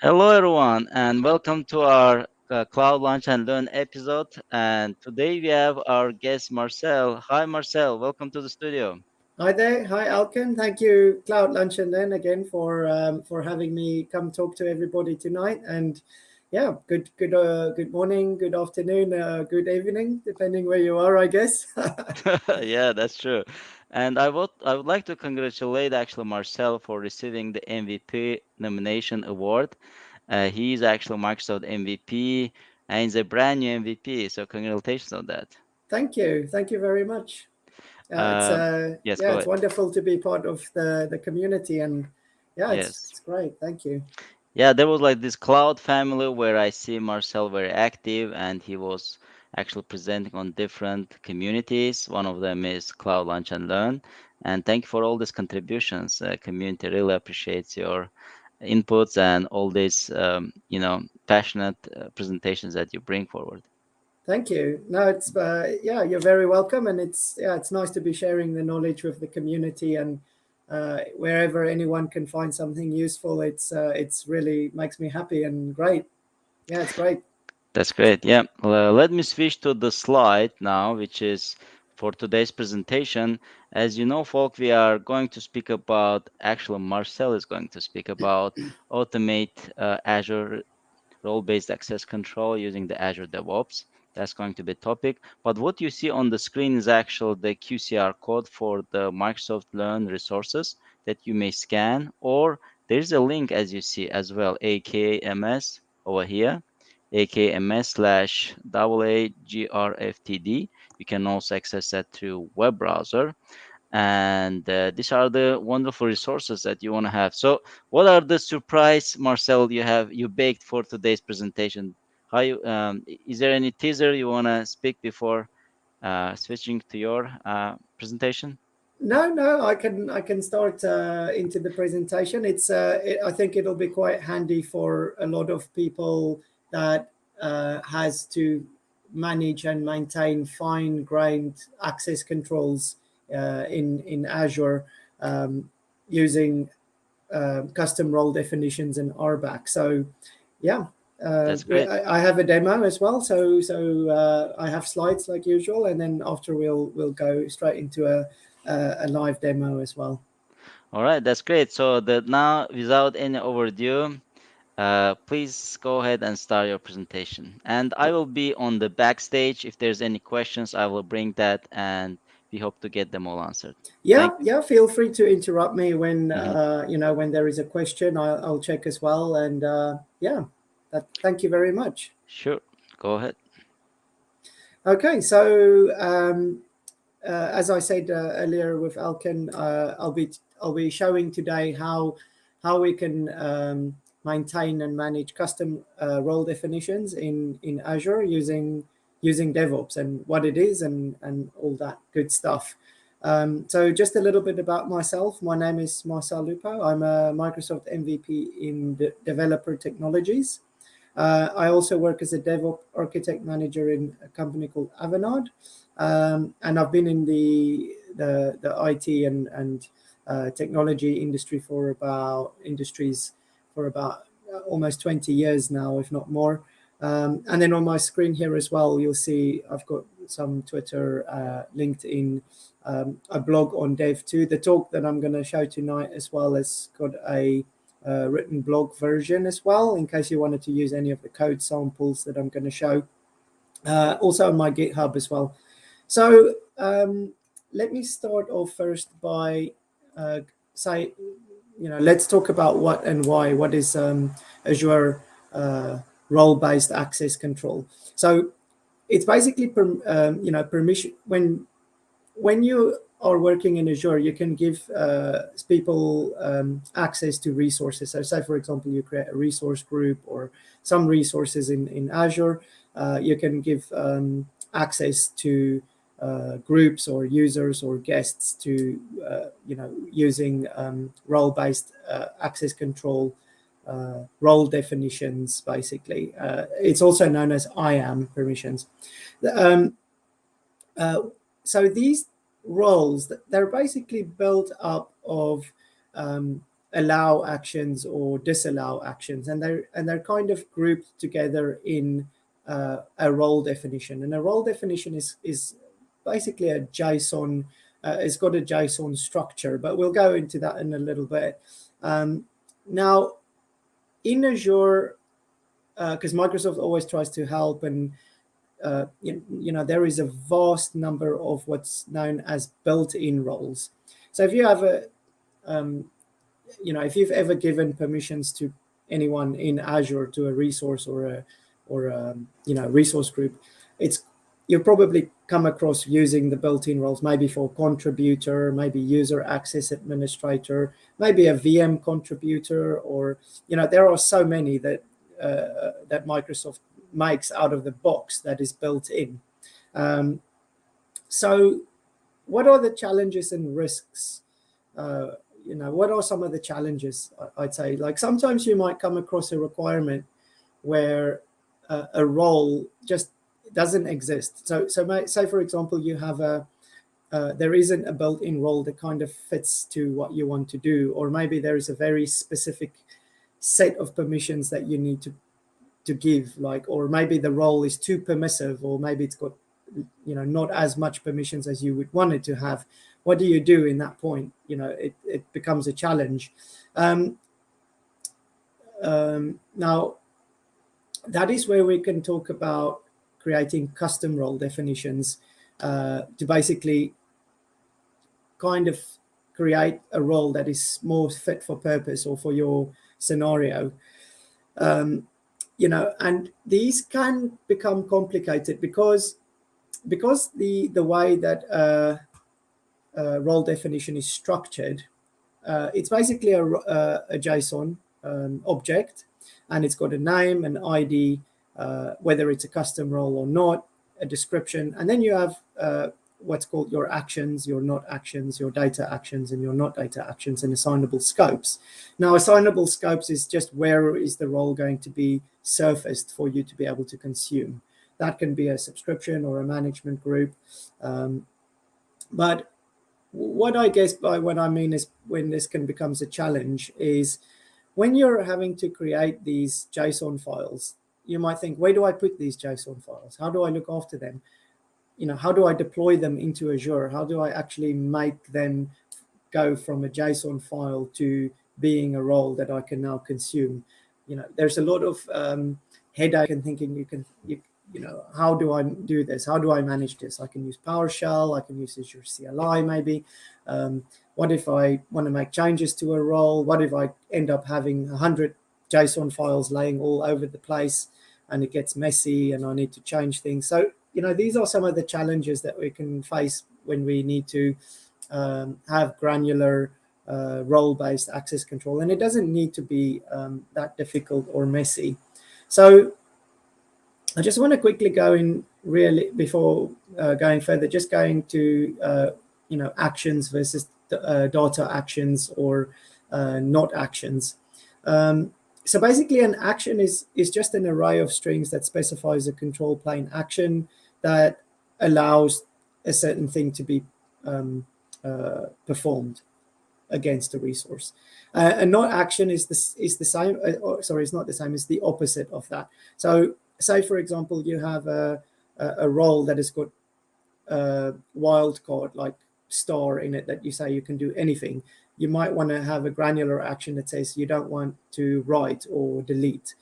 Hello, everyone, and welcome to our Cloud Launch and Learn episode. And today we have our guest Marcel. Hi, Marcel. Welcome to the studio. Hi there. Hi, Alkin. Thank you, Cloud Lunch, and then again for having me come talk to everybody tonight. And yeah, good morning, good afternoon, good evening, depending where you are, I guess. Yeah, that's true. And I would like to congratulate actually Marcel for receiving the MVP nomination award. He is actually Microsoft MVP and he's a brand new MVP. So congratulations on that. Thank you very much. It's Um, yes, yeah, go it's ahead. wonderful to be part of the community, and yeah, Yes. it's great. Thank you. Yeah, there was like this cloud family where I see Marcel very active and he was actually presenting on different communities. One of them is Cloud Lunch and Learn. And thank you for all these contributions. Community really appreciates your inputs and all these, passionate presentations that you bring forward. Thank you. No, it's yeah, you're very welcome, and it's nice to be sharing the knowledge with the community, and wherever anyone can find something useful, it's really makes me happy and great. Yeah, it's great. That's great. Yeah. Let me switch to the slide now, which is for today's presentation. As you know, folk, we are going to speak about, actually, Marcel is going to speak about automate Azure role-based access control using the Azure DevOps. That's going to be a topic. But what you see on the screen is actually the QCR code for the Microsoft Learn resources that you may scan, or there's a link as you see as well, AKMS over here, AKMS/AAGRFTD. You can also access that through web browser. And these are the wonderful resources that you want to have. So what are the surprise, Marcel, you baked for today's presentation? Is there any teaser you want to speak before switching to your presentation? No, I can start into the presentation. I think it'll be quite handy for a lot of people that has to manage and maintain fine-grained access controls in Azure using custom role definitions and RBAC. So, yeah, That's great. I have a demo as well. So I have slides like usual, and then after we'll go straight into a live demo as well. All right, that's great. So that now, without any overdue, please go ahead and start your presentation. And I will be on the backstage. If there's any questions, I will bring that, and we hope to get them all answered. Yeah, Thank yeah. Feel free to interrupt me when you. when there is a question. I'll check as well, and yeah, thank you very much. Sure, go ahead. Okay, so as I said earlier with Alkin, I'll be showing today how we can maintain and manage custom role definitions in Azure using DevOps and what it is and all that good stuff. So just a little bit about myself. My name is Marcel Lupo. I'm a Microsoft MVP in developer technologies. I also work as a DevOps architect manager in a company called Avanade, and I've been in the IT and technology industries for about almost 20 years now, if not more. And then on my screen here as well, you'll see I've got some Twitter, LinkedIn, a blog on Dev2. The talk that I'm going to show tonight as well has got a written blog version as well, in case you wanted to use any of the code samples that I'm going to show. Also on my GitHub as well. So let me start off first by let's talk about what and why. What is Azure role-based access control? So it's basically permission. When you are working in Azure, you can give people access to resources. So say, for example, you create a resource group or some resources in Azure. You can give access to groups or users or guests to, using role-based access control role definitions, basically. It's also known as IAM permissions. Um, uh, so these roles, they're basically built up of allow actions or disallow actions, and they're kind of grouped together in a role definition. And a role definition is basically a JSON. It's got a JSON structure, but we'll go into that in a little bit. Now, in Azure, because Microsoft always tries to help, and there is a vast number of what's known as built-in roles. So if you have if you've ever given permissions to anyone in Azure, to a resource or a resource group, you'll probably come across using the built-in roles, maybe for contributor, maybe user access administrator, maybe a VM contributor, or there are so many that Microsoft makes out of the box that is built in. So what are the challenges and risks? What are some of the challenges? I'd say, like, sometimes you might come across a requirement where a role just doesn't exist. So say, for example, you have there isn't a built-in role that kind of fits to what you want to do, or maybe there is a very specific set of permissions that you need to give, or maybe the role is too permissive, or maybe it's got not as much permissions as you would want it to have. What do you do in that point? It becomes a challenge. Now, that is where we can talk about creating custom role definitions to basically kind of create a role that is more fit for purpose or for your scenario. And these can become complicated because the way that role definition is structured, it's basically a JSON object, and it's got a name, an ID, whether it's a custom role or not, a description, and then you have what's called your actions, your not actions, your data actions, and your not data actions, and assignable scopes. Now, assignable scopes is just where is the role going to be surfaced for you to be able to consume. That can be a subscription or a management group. But what I guess by what I mean is when this becomes a challenge is when you're having to create these JSON files. You might think, where do I put these JSON files? How do I look after them? How do I deploy them into Azure? How do I actually make them go from a JSON file to being a role that I can now consume? There's a lot of headache and thinking how do I do this? How do I manage this? I can use PowerShell. I can use Azure CLI maybe. What if I want to make changes to a role? What if I end up having 100 JSON files laying all over the place and it gets messy and I need to change things? So, these are some of the challenges that we can face when we need to have granular role-based access control. And it doesn't need to be that difficult or messy. So I just want to quickly go in really before going further, just going to, actions versus data actions or not actions. So basically an action is just an array of strings that specifies a control plane action that allows a certain thing to be performed against a resource. A not action is the same. It's not the same. It's the opposite of that. So say, for example, you have a role that has got a wildcard like star in it that you say you can do anything. You might want to have a granular action that says you don't want to write or delete,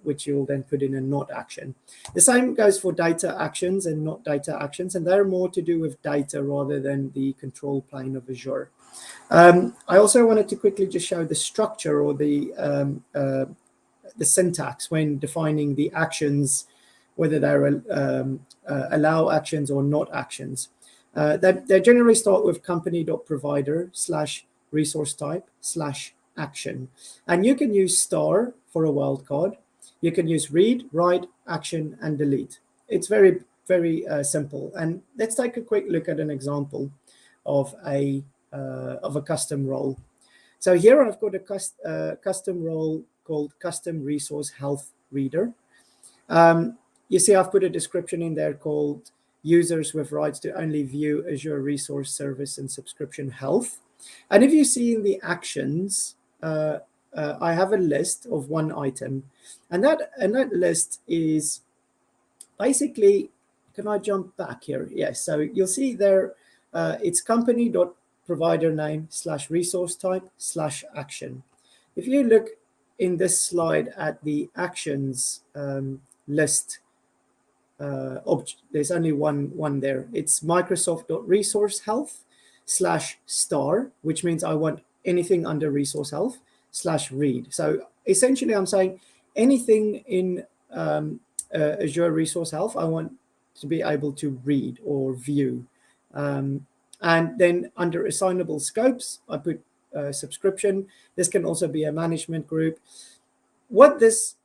which you'll then put in a not action. The same goes for data actions and not data actions, and they're more to do with data rather than the control plane of Azure. I also wanted to quickly just show the structure or the syntax when defining the actions, whether they're allow actions or not actions. They generally start with company.provider/resource type/action. And you can use star for a wildcard. You can use read, write, action, and delete. It's very, very simple. And let's take a quick look at an example of a custom role. So here I've got a custom role called Custom Resource Health Reader. You see I've put a description in there called users with rights to only view Azure Resource Service and Subscription Health. And if you see in the actions, I have a list of one item, and that list is basically. Can I jump back here? Yes. So you'll see there, it's company.provider name / resource type / action. If you look in this slide at the actions list, there's only one there. It's Microsoft.resource health /star, which means I want anything under resource health /read. So essentially, I'm saying anything in Azure Resource Health, I want to be able to read or view. And then under Assignable Scopes, I put subscription. This can also be a management group. What this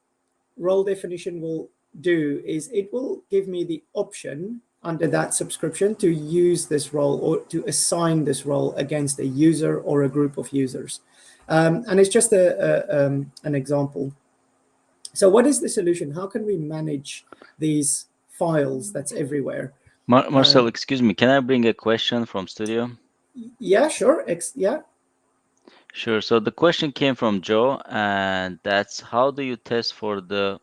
role definition will do is it will give me the option under that subscription to use this role or to assign this role against a user or a group of users. And it's just an example. So what is the solution? How can we manage these files that's everywhere? Marcel, excuse me, can I bring a question from studio? Yeah, sure. Yeah. Sure. So the question came from Joe, and that's how do you test for the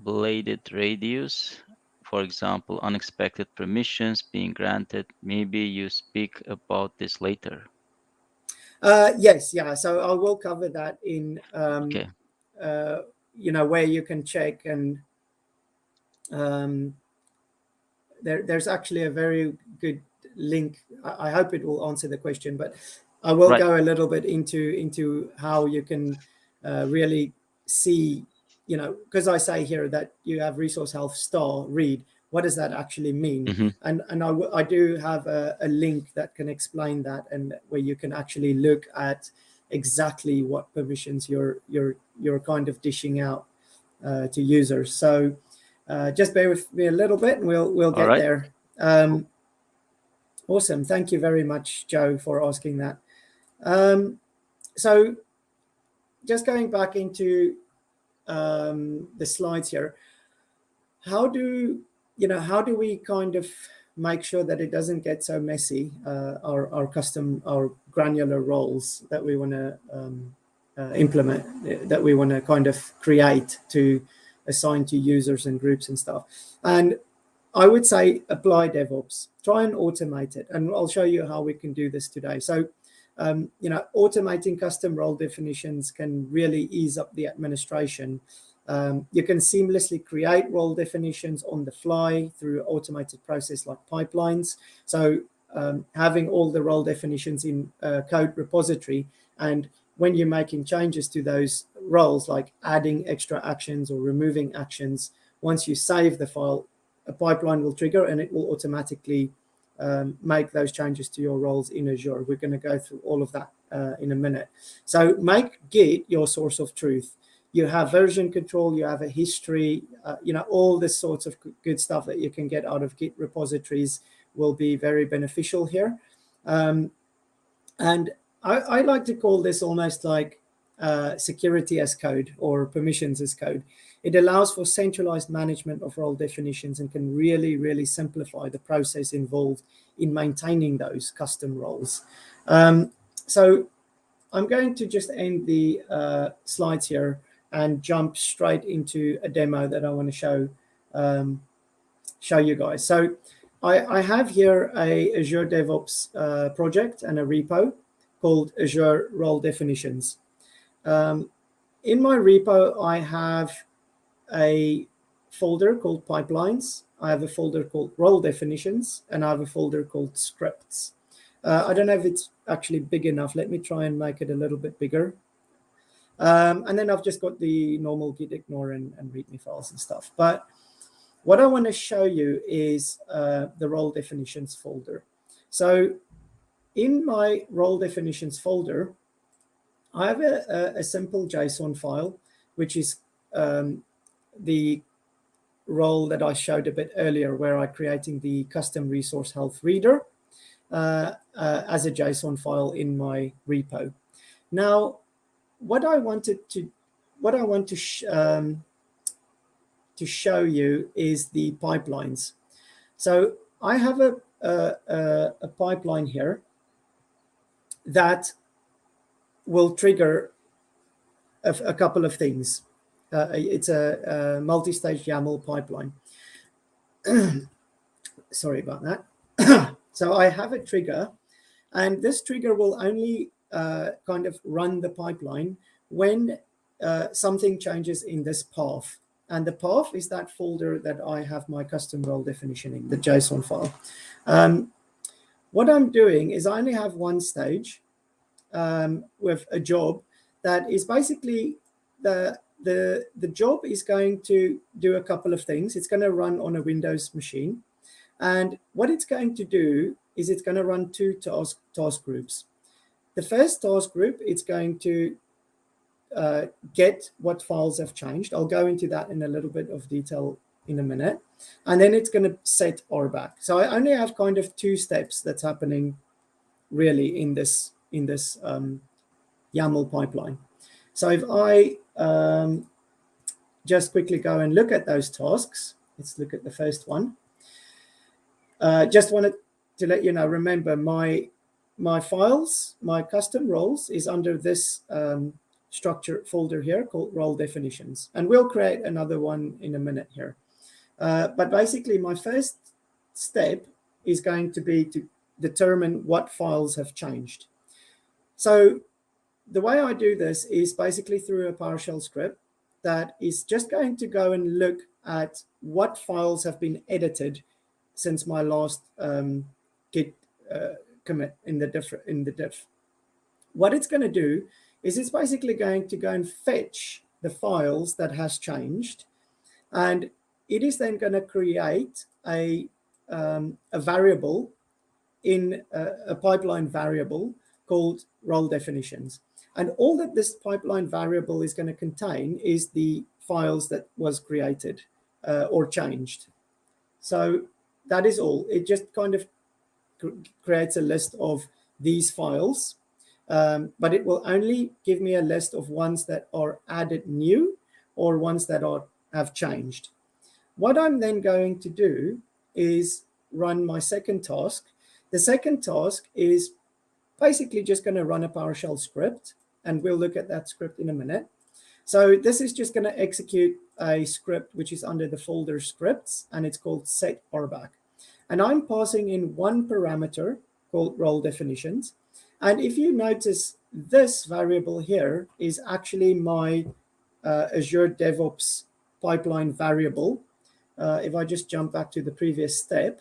bladed radius? For example, unexpected permissions being granted. Maybe you speak about this later. Yes, yeah. So I will cover that in, Okay. Where you can check, and there's actually a very good link. I hope it will answer the question, but I will go a little bit into how you can really see, because I say here that you have resource health * read. What does that actually mean? Mm-hmm. And I do have a link that can explain that, and where you can actually look at exactly what permissions you're kind of dishing out to users. So just bear with me a little bit, and we'll get there. Awesome. Thank you very much, Joe, for asking that. So just going back into the slides here, how do we kind of make sure that it doesn't get so messy, our granular roles that we want to implement, that we want to kind of create to assign to users and groups and stuff? And I would say apply DevOps, try and automate it. And I'll show you how we can do this today. So, automating custom role definitions can really ease up the administration. You can seamlessly create role definitions on the fly through automated process like pipelines. So having all the role definitions in a code repository, and when you're making changes to those roles, like adding extra actions or removing actions, once you save the file, a pipeline will trigger and it will automatically make those changes to your roles in Azure. We're going to go through all of that in a minute. So make Git your source of truth. You have version control, you have a history, all this sorts of good stuff that you can get out of Git repositories will be very beneficial here. And I like to call this almost like security as code or permissions as code. It allows for centralized management of role definitions and can really, really simplify the process involved in maintaining those custom roles. So I'm going to just end the slides here and jump straight into a demo that I want to show you guys. So I have here a Azure DevOps project and a repo called Azure Role Definitions. In my repo, I have a folder called Pipelines. I have a folder called Role Definitions, and I have a folder called Scripts. I don't know if it's actually big enough. Let me try and make it a little bit bigger. And then I've just got the normal git ignore and readme files and stuff. But what I want to show you is the role definitions folder. So in my role definitions folder, I have a simple JSON file, which is the role that I showed a bit earlier, where I'm creating the custom resource health reader as a JSON file in my repo. Now, what I want to show you is the pipelines. So I have a pipeline here that will trigger a couple of things. It's a multi-stage YAML pipeline. Sorry about that. So I have a trigger, and this trigger will only kind of run the pipeline when something changes in this path. And the path is that folder that I have my custom role definition in, the JSON file. What I'm doing is I only have one stage with a job that is basically the job is going to do a couple of things. It's going to run on a Windows machine. And what it's going to do is it's going to run two task groups. The first task group, it's going to get what files have changed. I'll go into that in a little bit of detail in a minute. And then it's going to set RBAC. So I only have kind of two steps that's happening really in this YAML pipeline. So if I just quickly go and look at those tasks, let's look at the first one. Just wanted to let you know, remember my files, my custom roles is under this structure folder here called role definitions. And we'll create another one in a minute here. But basically my first step is going to be to determine what files have changed. So the way I do this is basically through a Powershell script that is just going to go and look at what files have been edited since my last Git commit in the diff. What it's going to do is it's basically going to go and fetch the files that has changed, and it is then going to create a variable in a pipeline variable called role definitions. And all that this pipeline variable is going to contain is the files that was created or changed. So that is all. It just kind of creates a list of these files, but it will only give me a list of ones that are added new or ones that have changed. What I'm then going to do is run my second task. The second task is basically just going to run a PowerShell script, and we'll look at that script in a minute. So this is just going to execute a script which is under the folder scripts, and it's called set RBAC. And I'm passing in one parameter called role definitions. And if you notice, this variable here is actually my Azure DevOps pipeline variable. If I just jump back to the previous step,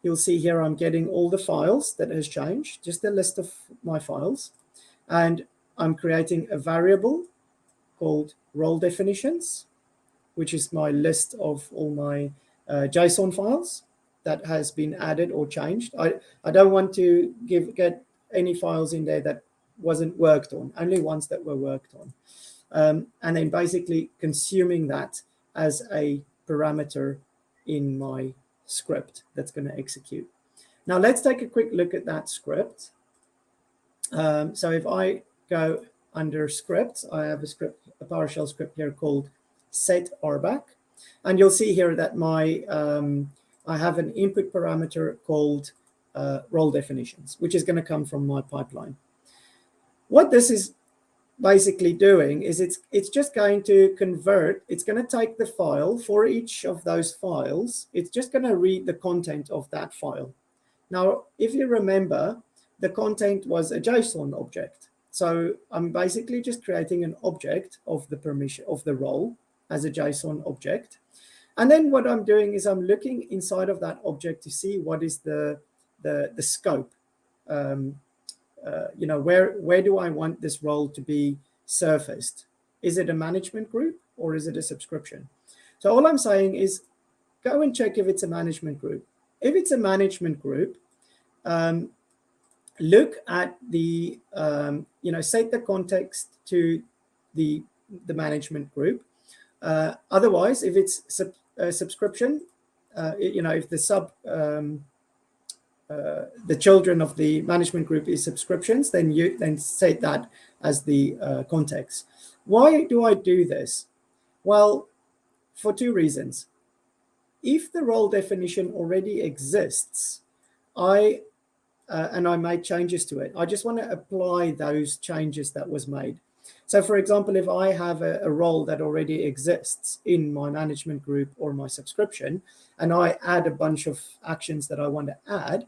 you'll see here I'm getting all the files that has changed, just a list of my files. And I'm creating a variable called role definitions, which is my list of all my JSON files that has been added or changed. I don't want to get any files in there that wasn't worked on, only ones that were worked on. And then basically consuming that as a parameter in my script that's going to execute. Now let's take a quick look at that script. So if I go under scripts, I have a PowerShell script here called set RBAC, and you'll see here that my I have an input parameter called role definitions, which is going to come from my pipeline. What this is basically doing is it's just going to convert. It's going to take the file for each of those files. It's just going to read the content of that file. Now, if you remember, the content was a JSON object. So I'm basically just creating an object of the permission of the role as a JSON object. And then what I'm doing is I'm looking inside of that object to see what is the scope. You know, where do I want this role to be surfaced? Is it a management group or is it a subscription? So all I'm saying is go and check if it's a management group. If it's a management group, look at the, you know, set the context to the management group. Otherwise, if it's a subscription, you know, if the the children of the management group is subscriptions, then you set that as the context. Why do I do this? Well, for two reasons. If the role definition already exists, and I made changes to it, I just want to apply those changes that was made. So for example, if I have a role that already exists in my management group or my subscription, and I add a bunch of actions that I want to add,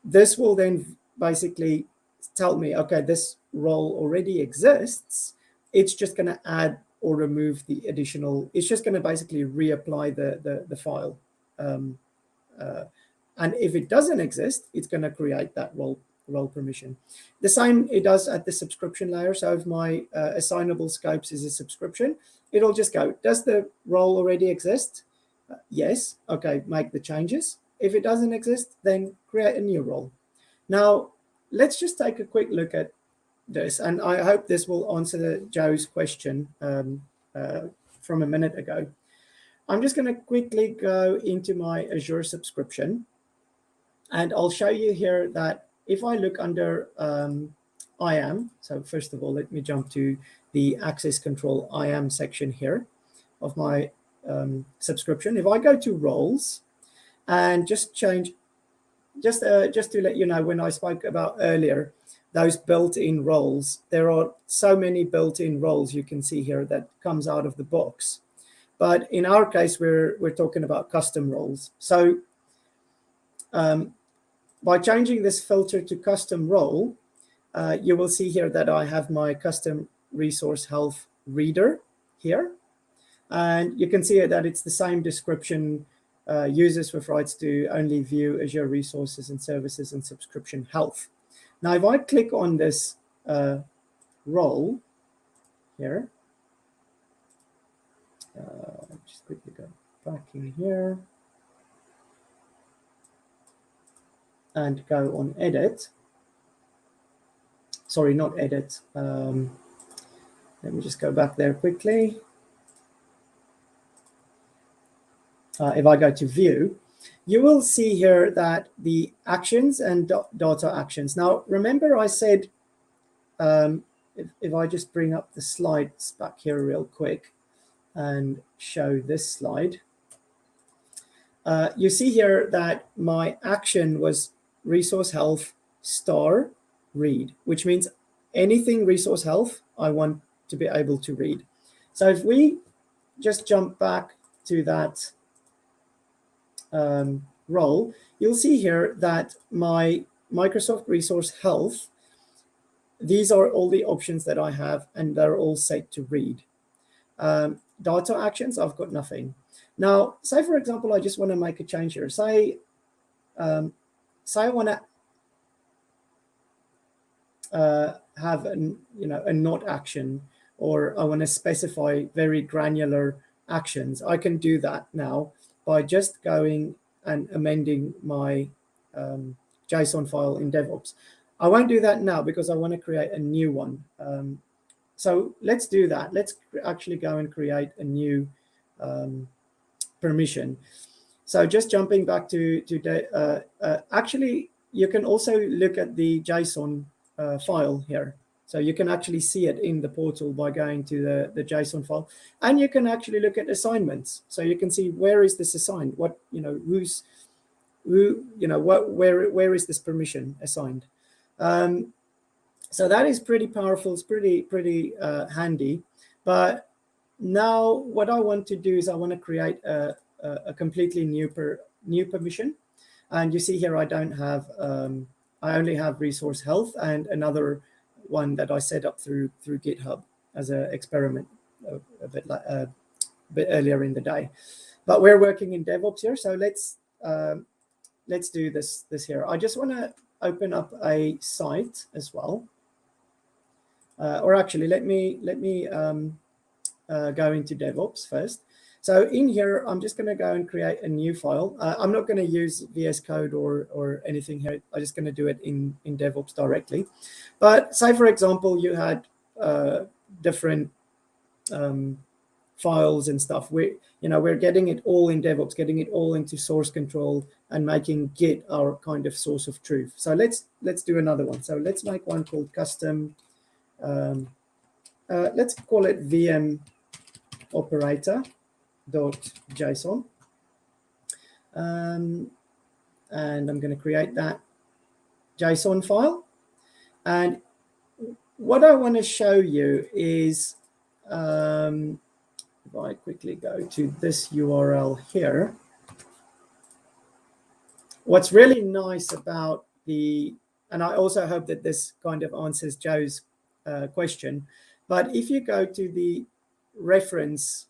this will then basically tell me, okay, this role already exists. It's just going to add or remove the additional, it's just going to basically reapply the file. And if it doesn't exist, it's going to create that role permission. The same it does at the subscription layer. So if my assignable scopes is a subscription, it'll just go, does the role already exist? Yes. Okay, make the changes. If it doesn't exist, then create a new role. Now, let's just take a quick look at this. And I hope this will answer Joe's question from a minute ago. I'm just going to quickly go into my Azure subscription. And I'll show you here that if I look under IAM, so first of all, let me jump to the access control IAM section here of my subscription. If I go to roles and just change, just to let you know, when I spoke about earlier, those built-in roles, there are so many built-in roles you can see here that comes out of the box. But in our case, we're talking about custom roles. So by changing this filter to custom role, you will see here that I have my custom resource health reader here. And you can see that it's the same description, users with rights to only view Azure resources and services and subscription health. Now, if I click on this role here, just quickly go back in here and go on edit. Sorry, not edit. Let me just go back there quickly. If I go to view, you will see here that the actions and data actions. Now, remember I said, if I just bring up the slides back here real quick and show this slide, you see here that my action was resource health star read, which means anything resource health I want to be able to read. So if we just jump back to that role, you'll see here that my Microsoft Resource Health, these are all the options that I have, and they're all set to read. Data actions, I've got nothing. Now, say for example, I just want to make a change here. Say I want to have a not action, or I want to specify very granular actions. I can do that now by just going and amending my JSON file in DevOps. I won't do that now because I want to create a new one. So let's do that. Let's actually go and create a new permission. So just jumping back to actually, you can also look at the JSON file here. So you can actually see it in the portal by going to the JSON file, and you can actually look at assignments. So you can see where is this assigned? What where is this permission assigned? So that is pretty powerful. It's pretty handy. But now what I want to do is I want to create a completely new permission. And you see here I don't have I only have resource health and another one that I set up through GitHub as an experiment a bit earlier in the day. But we're working in DevOps here, so let's do this here. I just want to open up a site as well, or actually let me go into DevOps first. So in here, I'm just going to go and create a new file. I'm not going to use VS Code or anything here. I'm just going to do it in DevOps directly. But say, for example, you had different files and stuff. We're getting it all in DevOps, getting it all into source control and making Git our kind of source of truth. So let's do another one. So let's make one called custom. Let's call it VM operator.json. And I'm going to create that JSON file. And what I want to show you is, if I quickly go to this URL here, what's really nice about and I also hope that this kind of answers Joe's question, but if you go to the reference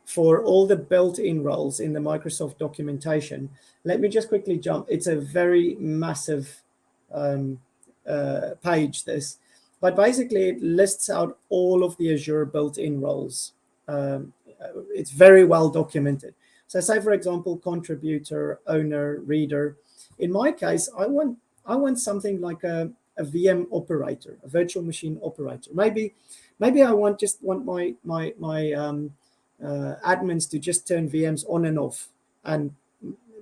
for all the built-in roles in the Microsoft documentation, let me just quickly jump. It's a very massive page, this, but basically it lists out all of the Azure built-in roles. It's very well documented. So say, for example, contributor, owner, reader. In my case, I want something like a VM operator, a virtual machine operator. Maybe I want my admins to just turn VMs on and off, and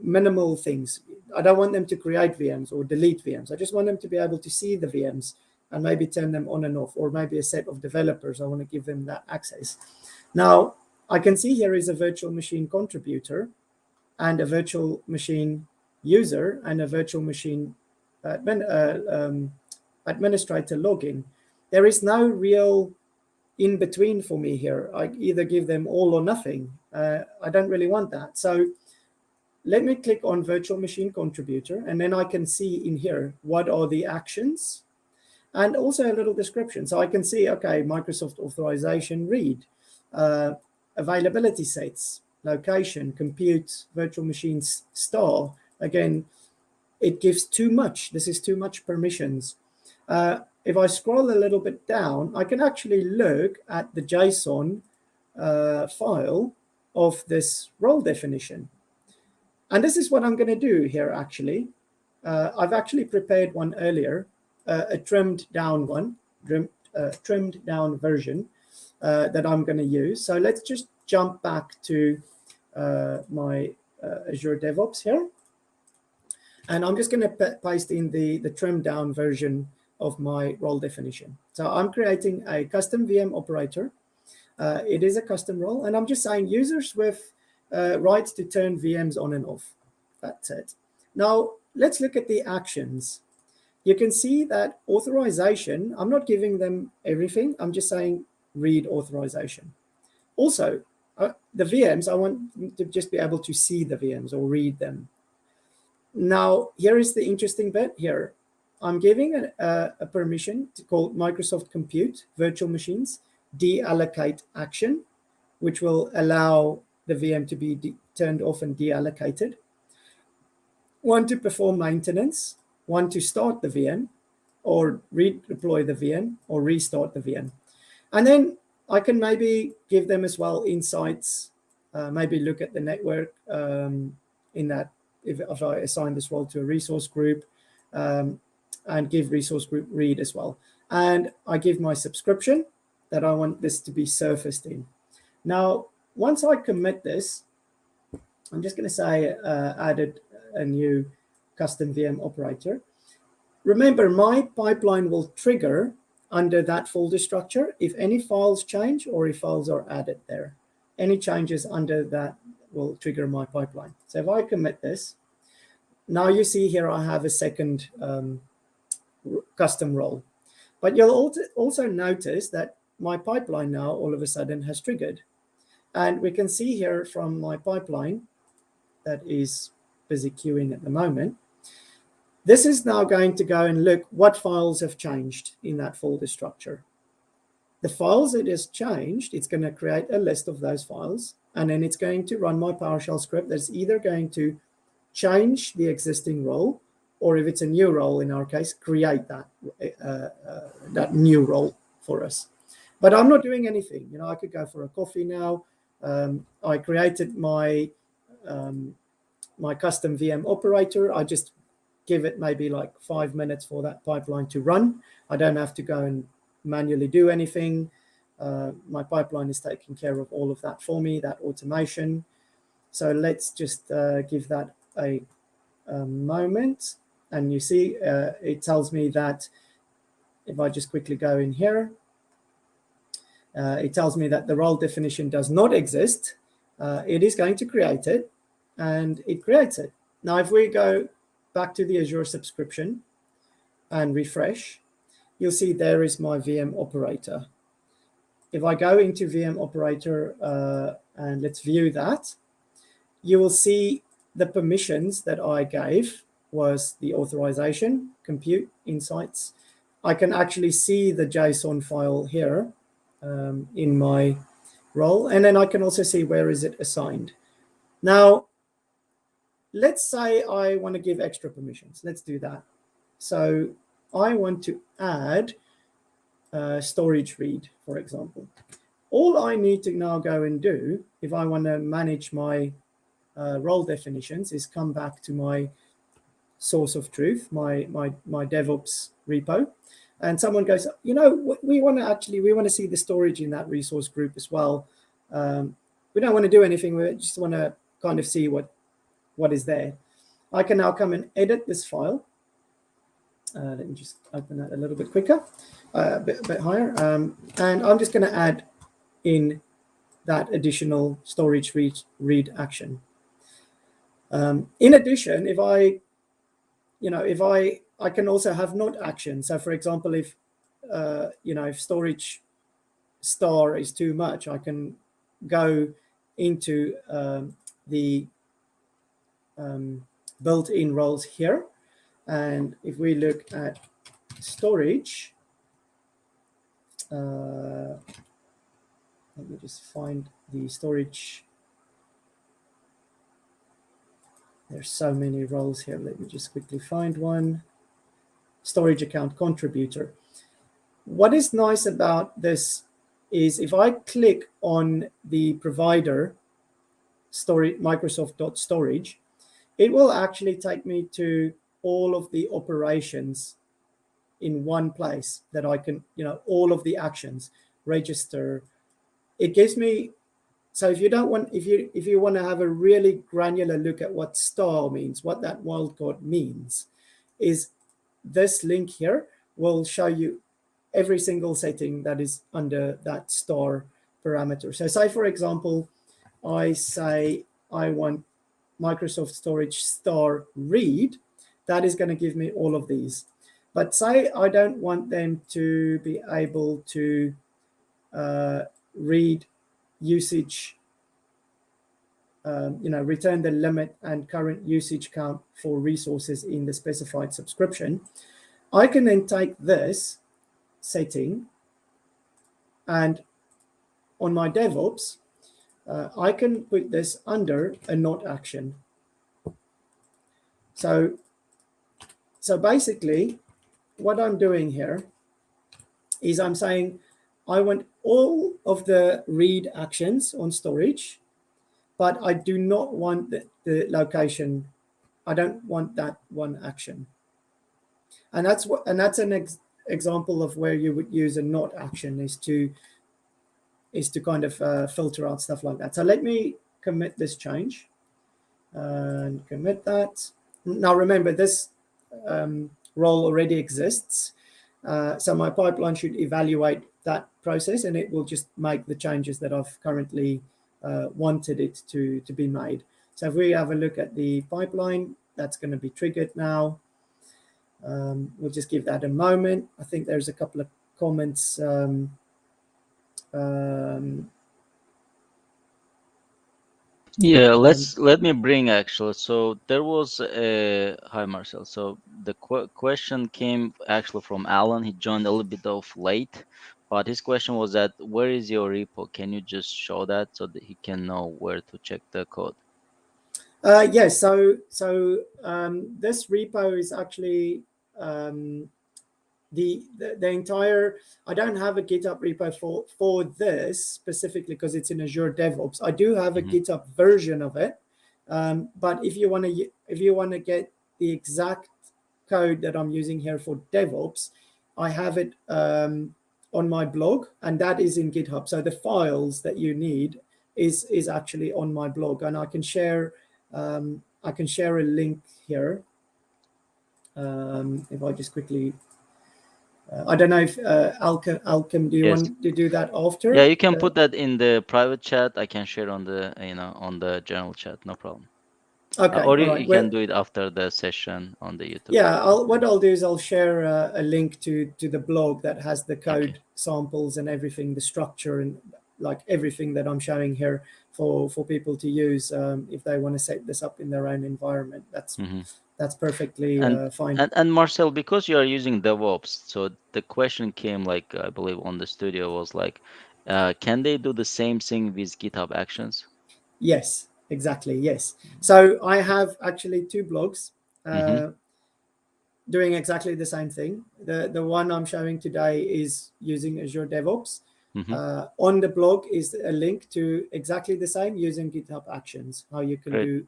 minimal things. I don't want them to create VMs or delete VMs. I just want them to be able to see the VMs and maybe turn them on and off, or maybe a set of developers, I want to give them that access. Now, I can see here is a virtual machine contributor and a virtual machine user and a virtual machine administrator login. There is no real in between for me here. I either give them all or nothing. I don't really want that. So let me click on virtual machine contributor, and then I can see in here what are the actions and also a little description. So I can see, okay, Microsoft authorization, read, availability sets, location, compute, virtual machines, star. Again, it gives too much. This is too much permissions. If I scroll a little bit down, I can actually look at the JSON file of this role definition. And this is what I'm going to do here, actually. I've actually prepared one earlier, a trimmed down one, trimmed down version that I'm going to use. So let's just jump back to my Azure DevOps here. And I'm just going to paste in the trimmed down version of my role definition. So I'm creating a custom VM operator. It is a custom role, and I'm just saying users with rights to turn VMs on and off. That's it. Now, let's look at the actions. You can see that authorization, I'm not giving them everything. I'm just saying read authorization. Also, the VMs, I want to just be able to see the VMs or read them. Now, here is the interesting bit here. I'm giving a permission to call Microsoft Compute Virtual Machines deallocate action, which will allow the VM to be turned off and deallocated. One to perform maintenance, one to start the VM or redeploy the VM or restart the VM. And then I can maybe give them as well insights, maybe look at the network in that if I assign this role to a resource group, and give resource group read as well. And I give my subscription that I want this to be surfaced in. Now, once I commit this, I'm just going to say added a new custom VM operator. Remember, my pipeline will trigger under that folder structure if any files change or if files are added there. Any changes under that will trigger my pipeline. So if I commit this, now you see here I have a second custom role. But you'll also notice that my pipeline now all of a sudden has triggered. And we can see here from my pipeline that is busy queuing at the moment, this is now going to go and look what files have changed in that folder structure. The files it has changed, it's going to create a list of those files, and then it's going to run my PowerShell script that's either going to change the existing role, or if it's a new role in our case, create that new role for us. But I'm not doing anything. You know, I could go for a coffee now. I created my my custom VM operator. I just give it maybe like 5 minutes for that pipeline to run. I don't have to go and manually do anything. My pipeline is taking care of all of that for me, that automation. So let's just give that a moment. And you see, it tells me that if I just quickly go in here, it tells me that the role definition does not exist. It is going to create it, and it creates it. Now, if we go back to the Azure subscription, and refresh, you'll see there is my VM operator. If I go into VM operator and let's view that, you will see the permissions that I gave was the authorization, compute, insights. I can actually see the JSON file here in my role, and then I can also see where is it assigned. Now, let's say I want to give extra permissions. Let's do that. So I want to add storage read, for example. All I need to now go and do, if I want to manage my role definitions, is come back to my source of truth, my DevOps repo, and someone goes, we want to see the storage in that resource group as well. We don't want to do anything. We just want to kind of see what is there. I can now come and edit this file. Let me just open that a little bit quicker, a bit higher. And I'm just going to add in that additional storage read action. In addition, if I can also have not action. So for example, if storage star is too much, I can go into the built-in roles here. And if we look at storage, let me just find the storage. There's so many roles here. Let me just quickly find one. Storage account contributor. What is nice about this is if I click on the provider, Microsoft.storage, it will actually take me to all of the operations in one place that I can, all of the actions, register. It gives me, so if you want to have a really granular look at what star means, what that wildcard means, is this link here will show you every single setting that is under that star parameter. So say, for example, I say I want Microsoft Storage star read, that is going to give me all of these. But say I don't want them to be able to read usage, return the limit and current usage count for resources in the specified subscription. I can then take this setting and on my DevOps, I can put this under a not action. So basically, what I'm doing here is I'm saying I want all of the read actions on storage, but I do not want the location. I don't want that one action. And that's an example of where you would use a not action is to kind of filter out stuff like that. So let me commit this change and commit that. Now remember, this role already exists. So my pipeline should evaluate that process and it will just make the changes that I've currently wanted it to be made. So if we have a look at the pipeline, that's going to be triggered now. We'll just give that a moment. I think there's a couple of comments. Yeah, let me bring actually. So there was a hi Marcel. So the question came actually from Alan. He joined a little bit of late, but his question was that where is your repo? Can you just show that so that he can know where to check the code? Yes. So this repo is actually the entire. I don't have a GitHub repo for this specifically because it's in Azure DevOps. I do have a GitHub version of it, but if you want to get the exact code that I'm using here for DevOps, I have it on my blog, and that is in GitHub. So the files that you need is actually on my blog, and I can share a link here. If I just quickly. I don't know if Alchem, do you want to do that after? Yeah, you can put that in the private chat. I can share on the on the general chat, no problem. Okay, Or all you right. can Well, do it after the session on the YouTube. yeah, what I'll do is I'll share a link to the blog that has the Okay. code samples and everything, the structure and like everything that I'm showing here for people to use if they want to set this up in their own environment. Hmm. That's perfectly And fine. and Marcel, because you are using DevOps, so the question came like I believe on the studio was like, can they do the same thing with GitHub Actions? Yes, exactly. Yes. So I have actually two blogs. Mm-hmm. Doing exactly the same thing. The one I'm showing today is using Azure DevOps. Mm-hmm. On the blog is a link to exactly the same using GitHub Actions. How you can Great. do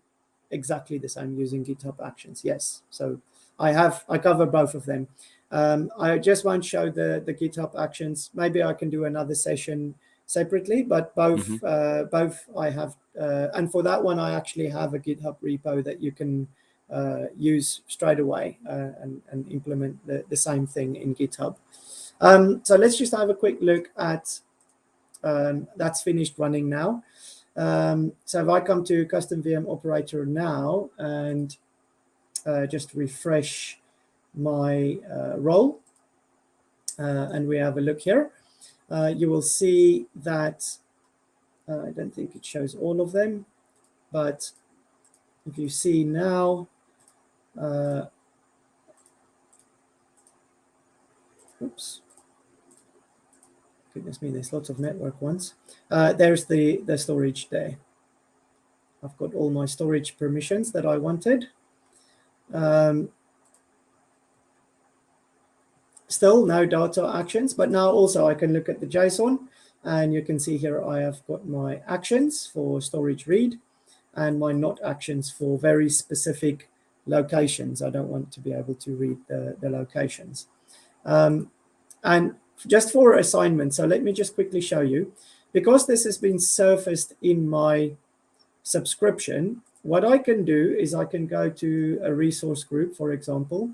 exactly the same using GitHub Actions. Yes. So I cover both of them. I just won't show the GitHub Actions. Maybe I can do another session separately, but Mm-hmm. both I have. And for that one, I actually have a GitHub repo that you can use straight away and implement the same thing in GitHub. So let's just have a quick look at that's finished running now. So if I come to custom VM operator now and just refresh my role and we have a look here, you will see that I don't think it shows all of them, but if you see now, oops, goodness me, there's lots of network ones. There's the storage there. I've got all my storage permissions that I wanted. Still no data actions, but now also I can look at the JSON and you can see here I have got my actions for storage read and my not actions for very specific locations. I don't want to be able to read the locations. And just for assignment, so let me just quickly show you, because this has been surfaced in my subscription, what I can do is I can go to a resource group, for example.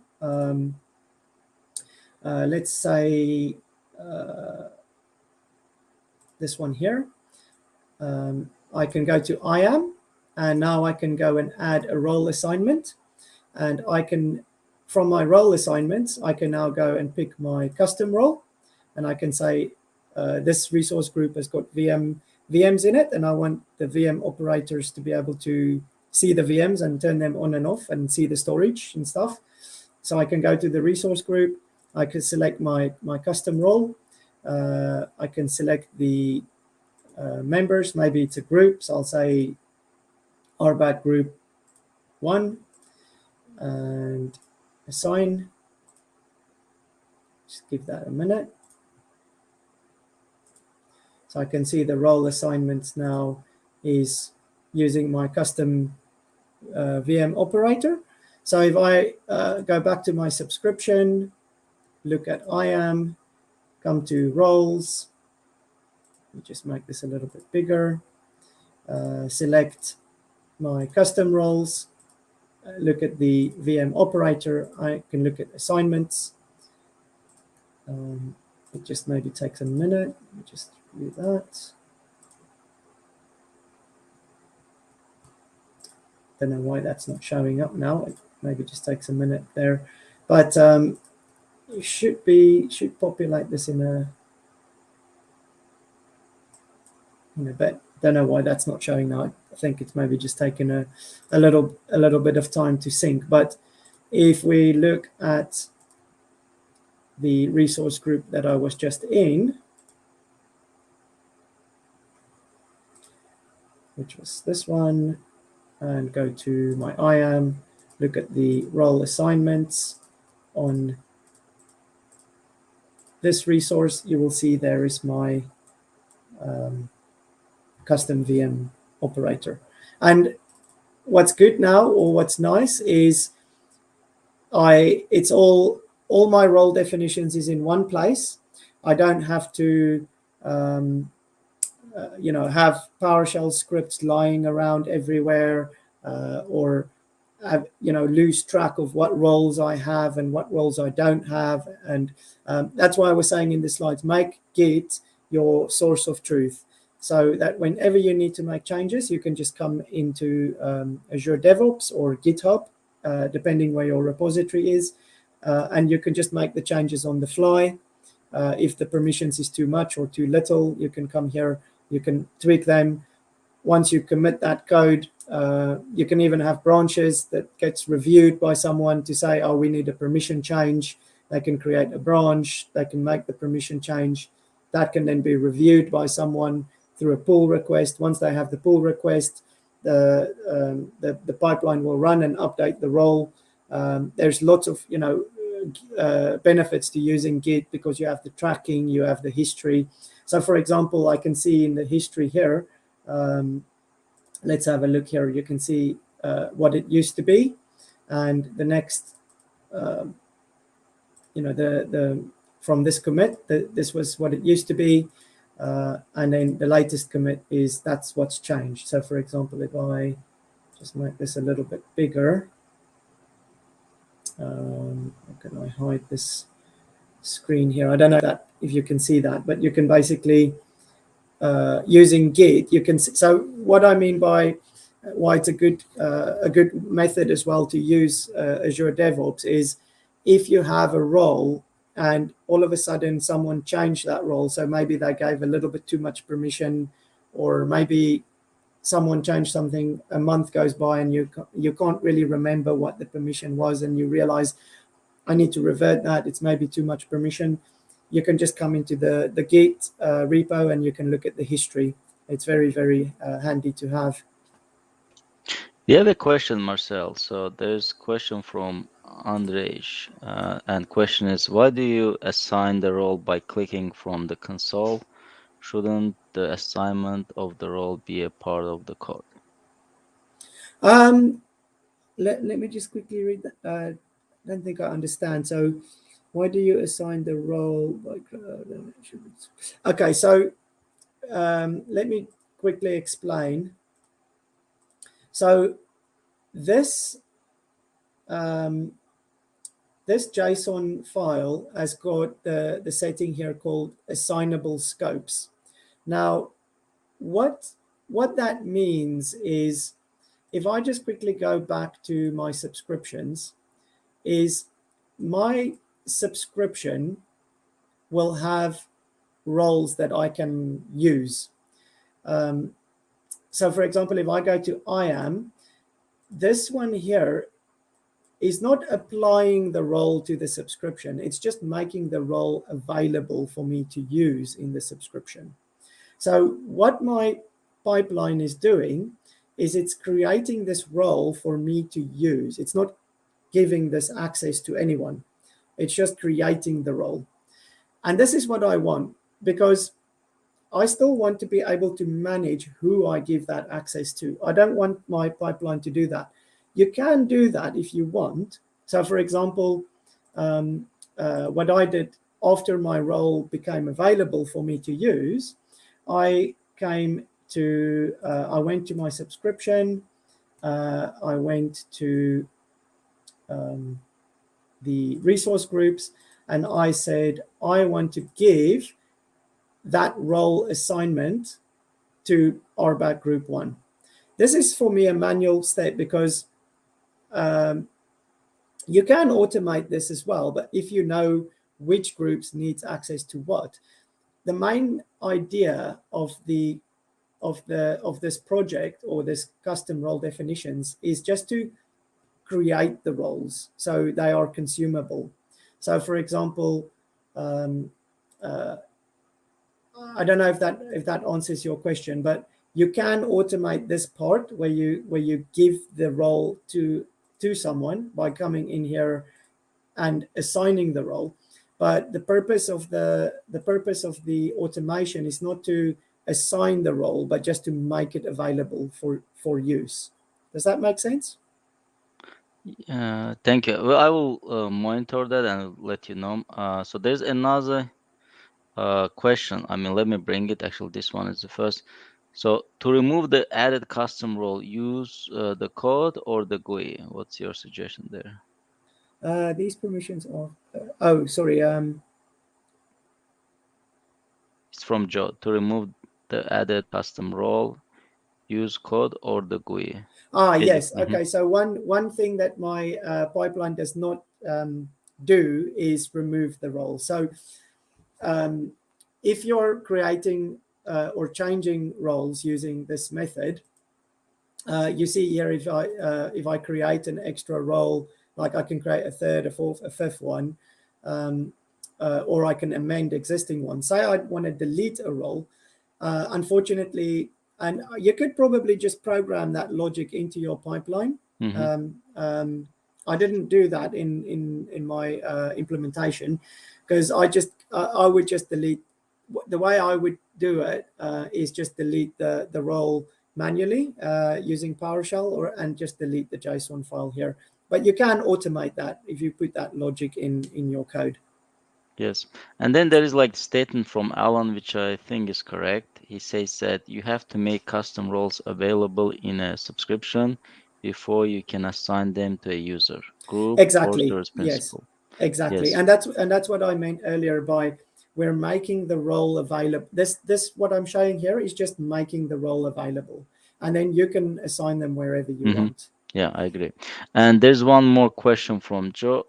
Let's say this one here. I can go to IAM, and now I can go and add a role assignment. And I can, from my role assignments, I can now go and pick my custom role. And I can say, this resource group has got VMs in it, and I want the VM operators to be able to see the VMs and turn them on and off and see the storage and stuff. So I can go to the resource group. I can select my custom role. I can select the members. Maybe it's a group. So I'll say RBAC group 1 and assign. Just give that a minute. So I can see the role assignments now is using my custom VM operator. So if I go back to my subscription, look at IAM, come to roles, let me just make this a little bit bigger, select my custom roles, look at the VM operator, I can look at assignments. It just maybe takes a minute, let me just do that. Don't know why that's not showing up now. It maybe just takes a minute there, but you should populate this in a bit. Don't know why that's not showing now. I think it's maybe just taken a little bit of time to sync. But if we look at the resource group that I was just in, which was this one, and go to my IAM, look at the role assignments on this resource, you will see there is my custom VM operator. And what's good now, or what's nice, is it's all my role definitions is in one place. I don't have to have PowerShell scripts lying around everywhere, or have, lose track of what roles I have and what roles I don't have. And that's why I was saying in the slides, make Git your source of truth. so that whenever you need to make changes, you can just come into Azure DevOps or GitHub, depending where your repository is, and you can just make the changes on the fly. If the permissions is too much or too little, you can come here, you can tweak them. Once you commit that code, you can even have branches that gets reviewed by someone to say, oh, we need a permission change. They can create a branch, they can make the permission change. That can then be reviewed by someone through a pull request. Once they have the pull request, the pipeline will run and update the role. There's lots of benefits to using Git because you have the tracking, you have the history. So for example, I can see in the history here, let's have a look here. You can see what it used to be, and the next, from this commit, this was what it used to be, and then the latest commit is that's what's changed. So for example, if I just make this a little bit bigger, how can I hide this screen here? I don't know if you can see that, but you can basically, using Git, you can see. So what I mean by why it's a good method as well to use Azure DevOps is if you have a role and all of a sudden someone changed that role, so maybe they gave a little bit too much permission, or maybe someone changed something, a month goes by and you can't really remember what the permission was, and you realize I need to revert that, it's maybe too much permission. You can just come into the Git repo and you can look at the history. It's very, very handy to have. You have a question, Marcel. So there's a question from Andrej, and question is, why do you assign the role by clicking from the console? Shouldn't the assignment of the role be a part of the code? Let me just quickly read that. I don't think I understand. So why do you assign the role by... Okay, so let me quickly explain. So this this JSON file has got the setting here called Assignable Scopes. Now, what that means is, if I just quickly go back to my subscriptions, is my subscription will have roles that I can use. So for example, if I go to IAM, this one here is not applying the role to the subscription. It's just making the role available for me to use in the subscription. So what my pipeline is doing is it's creating this role for me to use. It's not giving this access to anyone. It's just creating the role. And this is what I want, because I still want to be able to manage who I give that access to. I don't want my pipeline to do that. You can do that if you want. So for example, what I did after my role became available for me to use, I went to my subscription, I went to the resource groups, and I said, I want to give that role assignment to RBAC group 1. This is for me a manual step, because you can automate this as well, but if you know which groups needs access to what. The main idea of this project, or this custom role definitions, is just to create the roles so they are consumable. So for example, I don't know if that answers your question, but you can automate this part where you give the role to someone by coming in here and assigning the role. But the purpose of the automation is not to assign the role, but just to make it available for use. Does that make sense? Thank you. Well, I will monitor that and let you know. So there's another question. I mean, let me bring it. Actually, this one is the first. So to remove the added custom role, use the code or the GUI. What's your suggestion there? These permissions are... oh, sorry. It's from Joe. To remove the added custom role, use code, or the GUI. Yes. Mhm. Okay. So one thing that my pipeline does not do is remove the role. So if you're creating or changing roles using this method, you see here if I create an extra role, like I can create a third, a fourth, a fifth one, or I can amend existing ones. Say I want to delete a role, unfortunately, and you could probably just program that logic into your pipeline. I didn't do that in my implementation, because I would just delete. The way I would do it is just delete the role manually using PowerShell, and just delete the JSON file here. But you can automate that if you put that logic in your code. Yes. And then there is like statement from Alan, which I think is correct. He says that you have to make custom roles available in a subscription before you can assign them to a user group or Exactly. source Yes. principal. Exactly. Yes. And that's what I meant earlier by we're making the role available. This what I'm showing here is just making the role available, and then you can assign them wherever you want. Yeah, I agree. And there's one more question from Joe,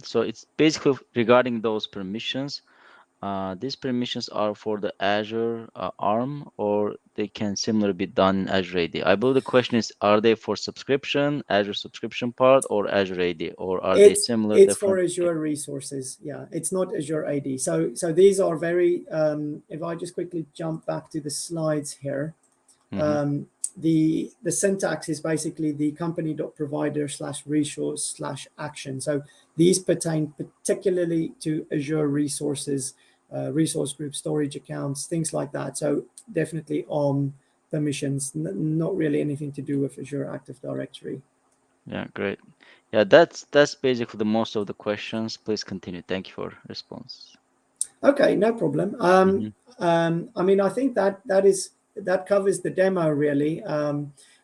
so it's basically regarding those permissions. These permissions are for the Azure ARM, or they can similarly be done in Azure AD. I believe the question is, are they for subscription, Azure subscription part, or Azure AD, or are they similar, It's for different? Azure resources. Yeah, it's not Azure AD. So these are very. If I just quickly jump back to the slides here, the syntax is basically the company.provider/resource/action. So these pertain particularly to Azure resources, resource group, storage accounts, things like that. So definitely on permissions, not really anything to do with Azure Active Directory. Yeah, great. Yeah, that's basically the most of the questions. Please continue. Thank you for response. Okay, no problem. I mean, I think that covers the demo really.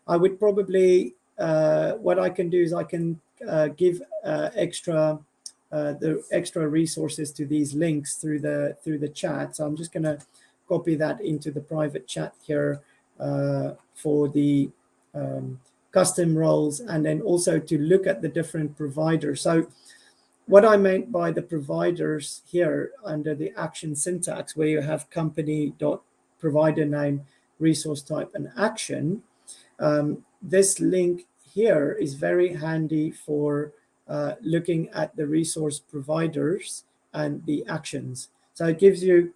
I would probably what I can do is I can give the extra resources to these links through the chat. So I'm just going to copy that into the private chat here for the custom roles, and then also to look at the different providers. So what I meant by the providers here under the action syntax, where you have company dot provider name, resource type, and action, this link here is very handy for looking at the resource providers and the actions. So it gives you,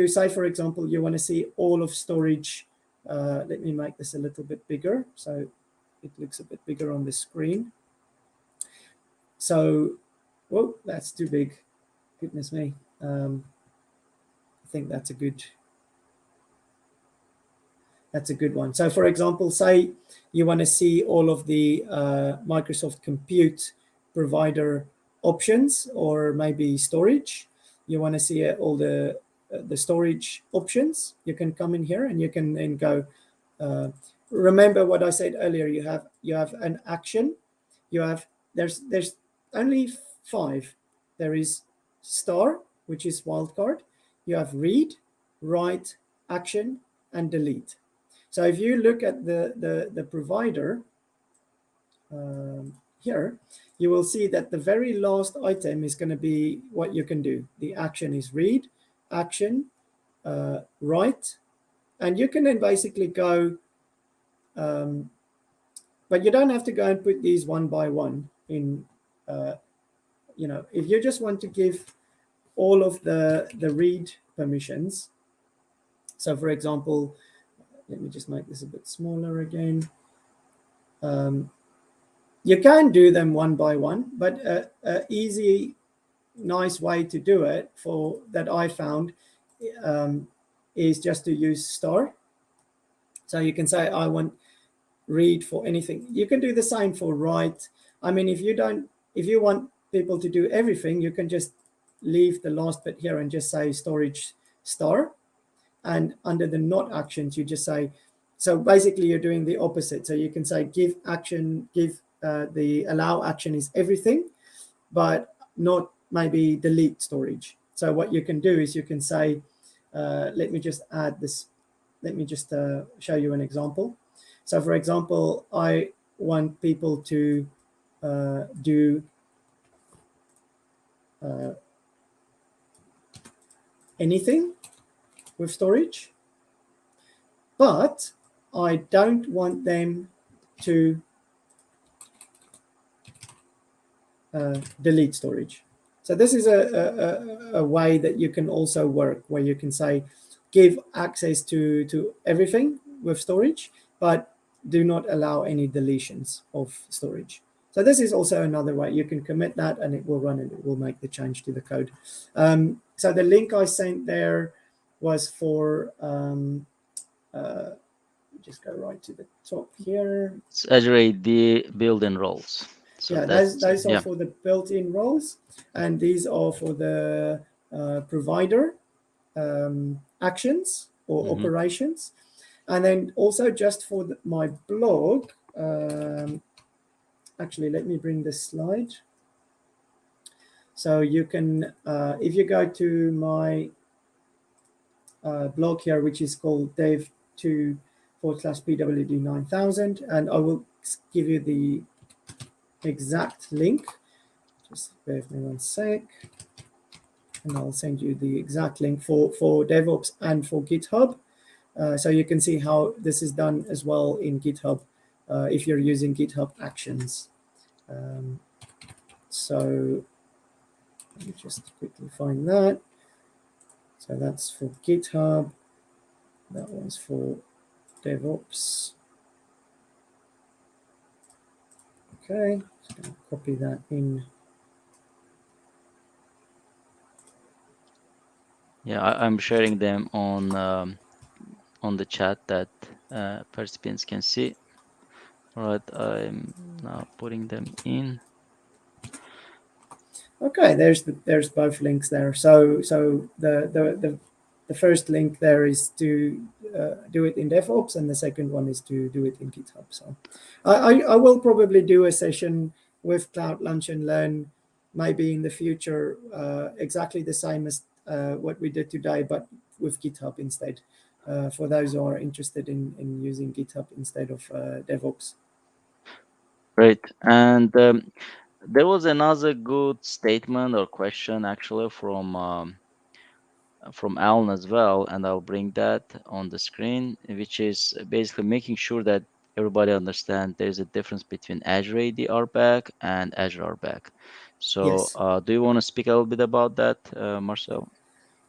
say for example, you want to see all of storage. Let me make this a little bit bigger so it looks a bit bigger on the screen. So, whoa, that's too big. Goodness me. I think that's a good one. So, for example, say you want to see all of the Microsoft Compute provider options, or maybe storage. You want to see all the storage options. You can come in here and you can then go. Remember what I said earlier. You have an action. You have there's only 5. There is star, which is wildcard. You have read, write, action, and delete. So if you look at the provider here, you will see that the very last item is going to be what you can do. The action is read, action, write, and you can then basically go, but you don't have to go and put these one by one in, if you just want to give all of the read permissions. So for example, let me just make this a bit smaller again. You can do them one by one, but an easy, nice way to do it that I found is just to use star. So you can say, I want read for anything. You can do the same for write. I mean, if you want people to do everything, you can just leave the last bit here and just say storage star. And under the not actions, you just say, so basically you're doing the opposite. So you can say give the allow action is everything, but not maybe delete storage. So what you can do is you can say let me just add this. Let me just show you an example. So, for example, I want people to do anything with storage, but I don't want them to delete storage. So this is a way that you can also work, where you can say, give access to everything with storage, but do not allow any deletions of storage. So this is also another way. You can commit that and it will run and it will make the change to the code. So the link I sent there was for, just go right to the top here. It's Azure AD built-in roles. So yeah, those are for the built-in roles, and these are for the provider actions or operations. And then also just for my blog, actually, let me bring this slide. So you can, if you go to my blog here, which is called dev2/pwd9000, and I will give you the exact link. Just bear with me one sec, and I'll send you the exact link for DevOps and for GitHub. So you can see how this is done as well in GitHub if you're using GitHub Actions. So let me just quickly find that. So that's for GitHub. That one's for DevOps. Okay, just going to copy that in. Yeah, I'm sharing them on the chat that participants can see. All right, I'm now putting them in. Okay, there's both links there. So the first link there is to do it in DevOps, and the second one is to do it in GitHub. So I will probably do a session with Cloud Lunch and Learn maybe in the future, exactly the same as what we did today, but with GitHub instead, for those who are interested in using GitHub instead of DevOps. Great. And there was another good statement or question actually from Alan as well, and I'll bring that on the screen, which is basically making sure that everybody understands there's a difference between Azure AD RBAC and Azure RBAC. So Yes. do you want to speak a little bit about that, Marcel?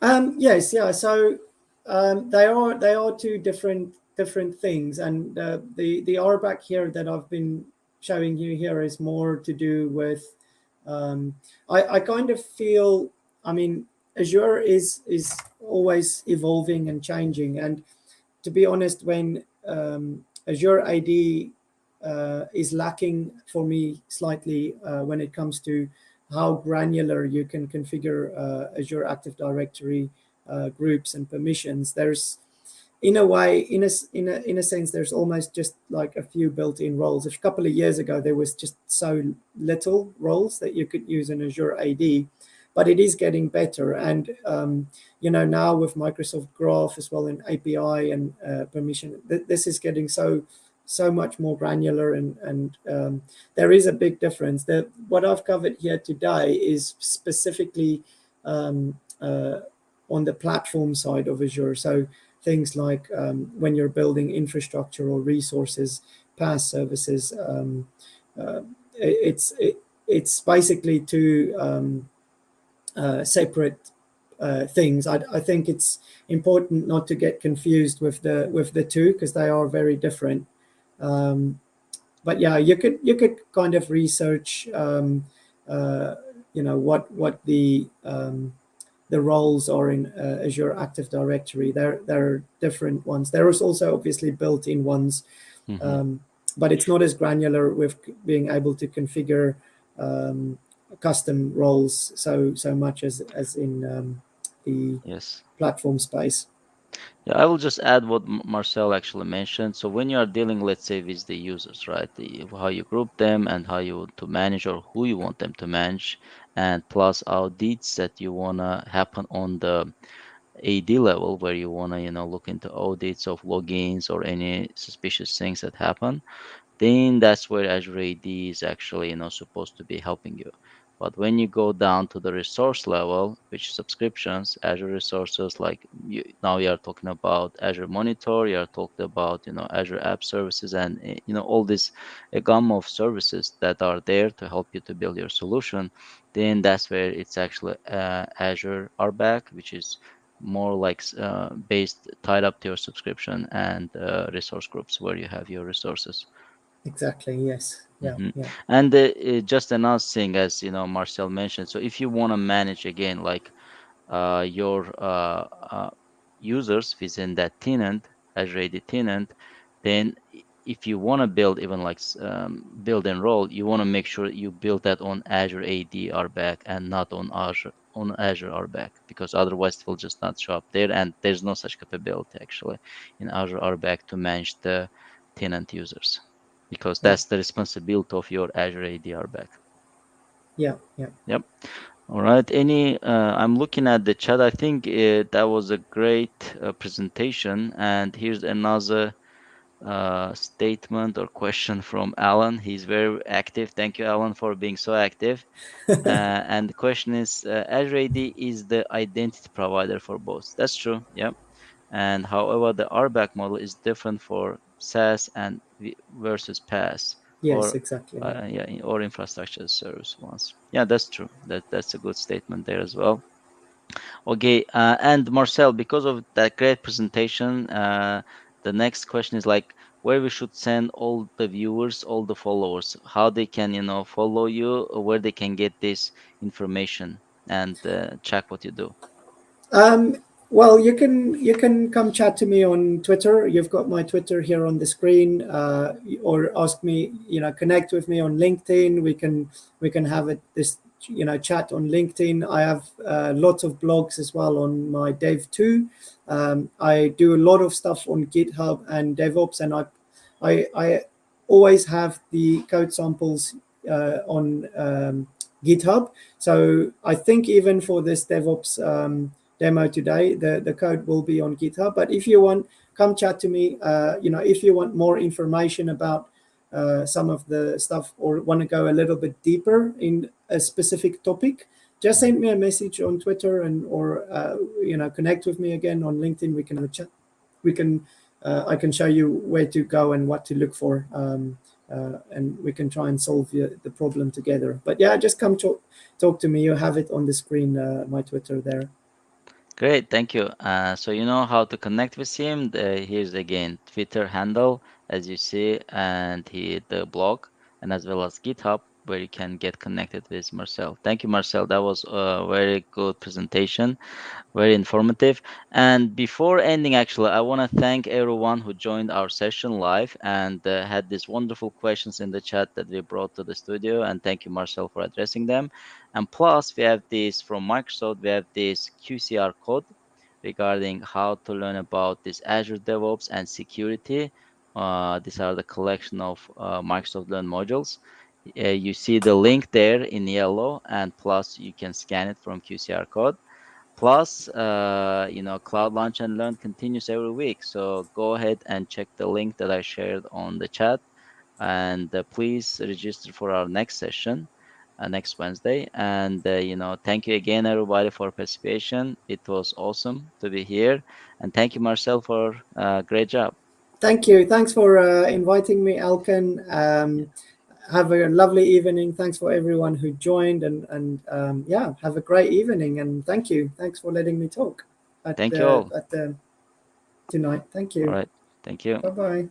Yes, yeah. So they are two different things, and the RBAC here that I've been showing you here is more to do with. I kind of feel. I mean, Azure is always evolving and changing, and to be honest, when Azure AD is lacking for me slightly when it comes to how granular you can configure Azure Active Directory groups and permissions. There's, in a way, in a sense, there's almost just like a few built-in roles. A couple of years ago, there was just so little roles that you could use in Azure AD, but it is getting better. And now with Microsoft Graph as well, and API and permission, this is getting so much more granular, and there is a big difference. What I've covered here today is specifically on the platform side of Azure. So things like when you're building infrastructure or resources, PaaS services, it's basically two separate things. I think it's important not to get confused with the two, because they are very different. But yeah, you could kind of research, what the roles are in Azure Active Directory. There are different ones. There is also obviously built-in ones, but it's not as granular with being able to configure custom roles so much as in the platform space. Yeah, I will just add what Marcel actually mentioned. So when you are dealing, let's say, with the users, right, how you group them and how you want to manage, or who you want them to manage, and plus audits that you want to happen on the AD level where you want to, look into audits of logins or any suspicious things that happen, then that's where Azure AD is actually, supposed to be helping you. But when you go down to the resource level, which subscriptions, Azure resources, like now you are talking about Azure Monitor, you are talking about, Azure App Services, and all this a gamma of services that are there to help you to build your solution. Then that's where it's actually Azure RBAC, which is more like based tied up to your subscription, and resource groups where you have your resources. Exactly. Yes. Yeah. Hmm. Yeah. And just another thing, as Marcel mentioned, so if you want to manage again, like your users within that tenant, Azure AD tenant, then if you want to build even like build and roll, you want to make sure you build that on Azure AD RBAC and not on Azure RBAC, because otherwise it will just not show up there, and there's no such capability actually in Azure RBAC to manage the tenant users, because Yeah. that's the responsibility of your Azure AD RBAC. Yeah. Yeah. Yep. All right. I'm looking at the chat. I think that was a great presentation. And here's another statement or question from Alan. He's very active. Thank you, Alan, for being so active. And the question is, Azure AD is the identity provider for both. That's true. Yeah. And however, the RBAC model is different for SaaS and versus PaaS, Yes. or Exactly. Yeah. yeah, or infrastructure as service ones. Yeah, that's true. That's a good statement there as well. Okay, and Marcel, because of that great presentation, the next question is like where we should send all the viewers, all the followers, how they can, follow you, or where they can get this information and check what you do. Um, well, you can come chat to me on Twitter. You've got my Twitter here on the screen, or ask me. Connect with me on LinkedIn. We can have this chat on LinkedIn. I have lots of blogs as well on my Dev 2. I do a lot of stuff on GitHub and DevOps, and I always have the code samples on GitHub. So I think even for this DevOps demo today, the code will be on GitHub. But if you want, come chat to me. If you want more information about some of the stuff, or want to go a little bit deeper in a specific topic, just send me a message on Twitter, or connect with me again on LinkedIn. We can have a chat. We can I can show you where to go and what to look for. And we can try and solve the problem together. But yeah, just come talk to me. You have it on the screen, my Twitter there. Great, thank you. So you know how to connect with him. Here's again Twitter handle, as you see, and the blog, and as well as GitHub, where you can get connected with Marcel. Thank you, Marcel. That was a very good presentation, very informative. And before ending, actually, I want to thank everyone who joined our session live and had these wonderful questions in the chat that we brought to the studio. And thank you, Marcel, for addressing them. And plus, we have this from Microsoft, we have this QCR code regarding how to learn about this Azure DevOps and security. These are the collection of Microsoft Learn modules. You see the link there in yellow, and plus you can scan it from QCR code. Plus, Cloud Launch and Learn continues every week. So go ahead and check the link that I shared on the chat. And please register for our next session next Wednesday. And, thank you again, everybody, for participation. It was awesome to be here. And thank you, Marcel, for a great job. Thank you. Thanks for inviting me, Alkan. Yeah. Have a lovely evening. Thanks for everyone who joined, and yeah, have a great evening. And thank you. Thanks for letting me talk Thank you all. at the tonight. Thank All you. right. Thank you. Bye bye.